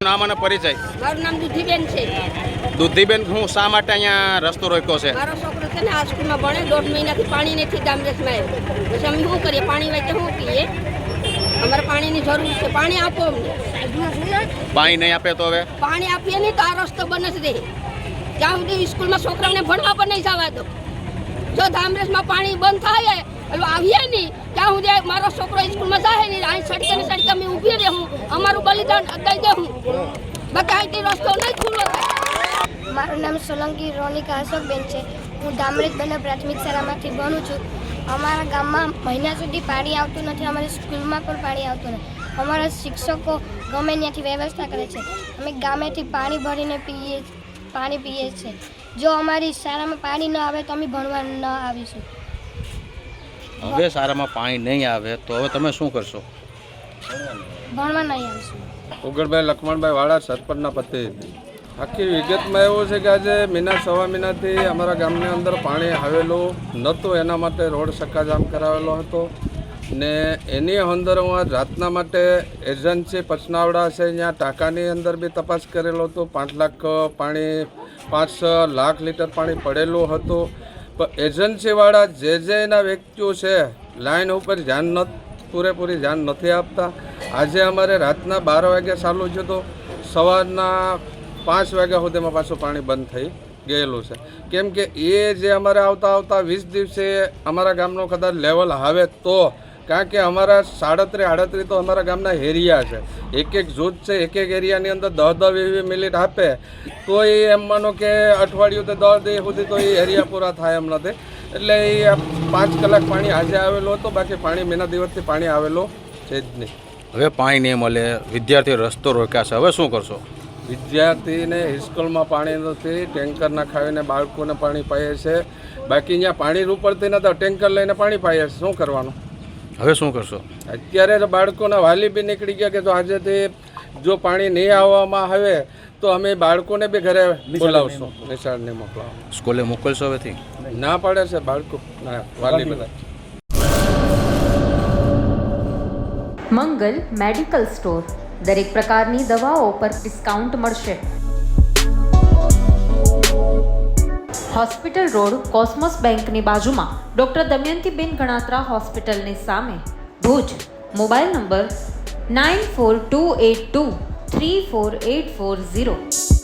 નામ અને પરિચય? મારું નામ દુધીબેન છે. દુધીબેન, હું શા માટે અહીંયા રસ્તો રોક્યો છે? મારો છોકરો છે ને આ સ્કૂલમાં ભણે, 1.5 મહિનાથી પાણી નથી ગામરેસમાં આવ્યું. પછી અમે શું કરીએ? પાણી વાંચે શું પીએ? અમારે પાણીની જરૂર છે. પાણી આપો અમને. પાણી નહીં આપે તો હવે? પાણી આપીએ નહીં તો આ રસ્તો બને જ રહે. જ્યાં સુધી સ્કૂલમાં છોકરાઓને ભણવા પણ નહીં જવા દો. જો ધામરેસમાં પાણી બંધ થાય આવીએ નહીં ત્યાં સુધી મારો છોકરો સ્કૂલમાં જાય નહીં. અહીં સડકે ને સડકે અમે ઊભી રહે, હું અમારું બલિદાન દઈ દે. હું બાકી અહીંથી રસ્તો નહીં ખુલ્લો થાય. મારું નામ સોલંકી રોનિકા અશોકબેન છે. હું ધામરેજ બંને પ્રાથમિક શાળામાંથી ભણું છું. અમારા ગામમાં મહિના સુધી પાણી આવતું નથી. અમારી સ્કૂલમાં પણ પાણી આવતું નથી. અમારા શિક્ષકો ગમે ત્યાંથી વ્યવસ્થા કરે છે. અમે ગામેથી પાણી ભરીને પાણી પીએ છીએ. જો અમારી શાળામાં પાણી ન આવે તો અમે ભણવા ન આવીશું. હવે શાળામાં પાણી નહીં આવે તો હવે તમે શું કરશો? ભણવા નહીં આવીશું. ઉગડભાઈ લક્ષ્મણભાઈ વાળા, સરપંચના પતિ. આખી વિગતમાં એવું છે કે આજે મહિના સવા મહિનાથી અમારા ગામની અંદર પાણી આવેલું નહોતું. એના માટે રોડ ચક્કાજામ કરાવેલો હતો ને એની અંદર હું આજ રાતના માટે એજન્સી પચનાવડા છે ત્યાં ટાંકાની અંદર બી તપાસ કરેલો હતો. 5 લાખ લીટર પાણી પડેલું હતું. પણ એજન્સીવાળા જે એના વ્યક્તિઓ છે લાઈન ઉપર પૂરેપૂરી ધ્યાન નથી આપતા. આજે અમારે રાતના 12 વાગ્યા ચાલુ છે તો સવારના 5 વાગ્યા સુધીમાં પાછું પાણી બંધ થઈ ગયેલું છે. કેમ કે એ જે અમારે આવતા 20 દિવસે અમારા ગામનો કદાચ લેવલ આવે તો, કારણ કે અમારા 37 તો અમારા ગામના એરિયા છે. એક જૂથ છે, એક એરિયાની અંદર 10-20 મિનિટ આપે તો એ એમ માનો કે અઠવાડિયું તો 10 દિવસ સુધી તો એ એરિયા પૂરા થાય એમ નથી. એટલે એ 5 કલાક પાણી આજે આવેલું હતું, બાકી પાણી મહિના દિવસથી પાણી આવેલું છે જ નહીં. હવે પાણી નહીં મળે, વિદ્યાર્થી રસ્તો રોક્યા છે, હવે શું કરશો? વિદ્યાર્થીને સ્કૂલમાં પાણી નથી, ટેન્કર નખાવીને બાળકોને પાણી પાઈએ છે. બાકી અહીંયા પાણી ઉપરથી નથી, ટેન્કર લઈને પાણી પાઈએ છે. શું કરવાનું? હવે શું કરશો? અત્યારે બાળકોના વાલી બી નીકળી ગયા કે જો આજેથી જો પાણી નહીં આવવામાં આવે તો અમે બાળકોને બી ઘરે બોલાવશું, નિશાળ નહીં મોકલાવો. સ્કૂલે મોકલશો હવેથી? ના પાડે છે બાળકો, વાલી બધા. મંગલ મેડિકલ સ્ટોર, દરેક પ્રકારની દવાઓ પર ડિસ્કાઉન્ટ મળશે. હોસ્પિટલ રોડ, કોસ્મોસ બેંકની બાજુમાં, ડૉક્ટર દમયંતીબેન ગણાત્રા હોસ્પિટલની સામે, ભુજ. Mobile number 9428234840.